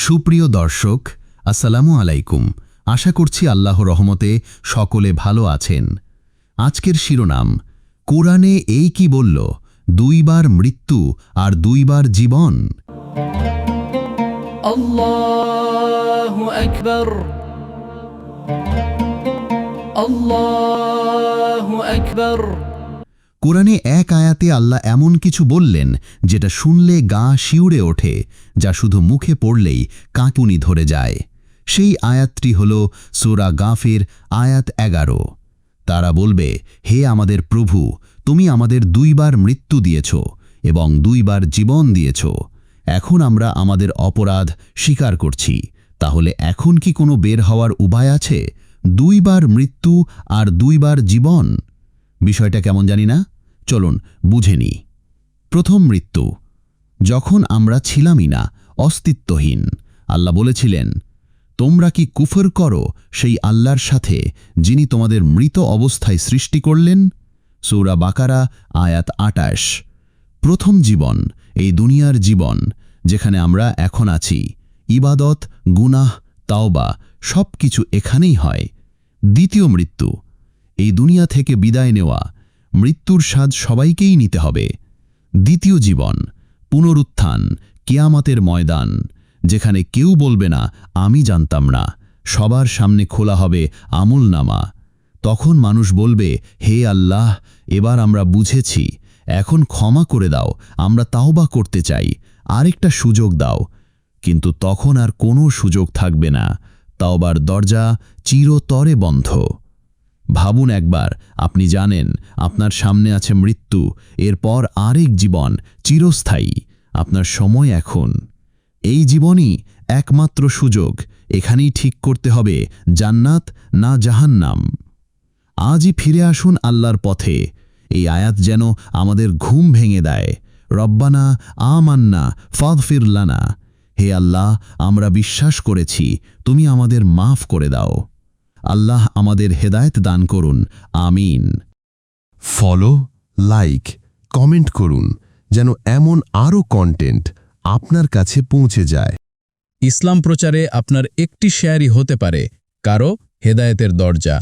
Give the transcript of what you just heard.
সুপ্রিয় দর্শক, আসসালামু আলাইকুম। আশা করছি আল্লাহর রহমতে সকলে ভালো আছেন। আজকের শিরোনাম, কোরআনে এই কি বলল, দুইবার মৃত্যু আর দুইবার জীবন। আল্লাহু আকবার, আল্লাহু আকবার। কোরআনে এক আয়াতে আল্লাহ এমন কিছু বললেন যেটা শুনলে গা শিউরে ওঠে, যা শুধু মুখে পড়লেই কাঁপুনি ধরে যায়। সেই আয়াতটি হল সূরা গাফির আয়াত 11। তারা বলবে, হে আমাদের প্রভু, তুমি আমাদের দুইবার মৃত্যু দিয়েছ এবং দুইবার জীবন দিয়েছ। এখন আমরা আমাদের অপরাধ স্বীকার করছি। তাহলে এখন কি কোনো বের হওয়ার উপায় আছে? দুইবার মৃত্যু আর দুইবার জীবন, বিষয়টা কেমন জানি না, চলুন বুঝে নিই। প্রথম মৃত্যু, যখন আমরা ছিলামই না, অস্তিত্বহীন, আল্লাহ বলেছিলেন, তোমরা কি কুফর করো সেই আল্লাহর সাথে যিনি তোমাদের মৃত অবস্থায় সৃষ্টি করলেন? সূরা বাকারা আয়াত 28। প্রথম জীবন, এই দুনিয়ার জীবন যেখানে আমরা এখন আছি, ইবাদত, গুনাহ, তাওবা সব কিছু এখানেই হয়। দ্বিতীয় মৃত্যু, এই দুনিয়া থেকে বিদায় নেওয়া, মৃত্যুর স্বাদ সবাইকেই নিতে হবে। দ্বিতীয় জীবন, পুনরুত্থান, কিয়ামতের ময়দান, যেখানে কেউ বলবে না আমি জানতাম না, সবার সামনে খোলা হবে আমলনামা। তখন মানুষ বলবে, হে আল্লাহ, এবার আমরা বুঝেছি, এখন ক্ষমা করে দাও, আমরা তাওবা করতে চাই, আরেকটা সুযোগ দাও। কিন্তু তখন আর কোনো সুযোগ থাকবে না, তাওবার দরজা চিরতরে বন্ধ। ভাবুন একবার, আপনি জানেন আপনার সামনে আছে মৃত্যু, এরপর আরেক জীবন চিরস্থায়ী। আপনার সময় এখন। এই জীবনই একমাত্র সুযোগ, এখানেই ঠিক করতে হবে জান্নাত না জাহান্নাম। আজই ফিরে আসুন আল্লাহর পথে। এই আয়াত যেন আমাদের ঘুম ভেঙে দেয়। রব্বানা আমান্না ফাগফির লানা, হে আল্লাহ, আমরা বিশ্বাস করেছি, তুমি আমাদের মাফ করে দাও। আল্লাহ আমাদের হেদায়েত দান করুন, আমিন। ফলো, লাইক, কমেন্ট করুন যেন এমন আরও কন্টেন্ট আপনার কাছে পৌঁছে যায়। ইসলাম প্রচারে আপনার একটি শেয়ারই হতে পারে কারো হেদায়েতের দরজা।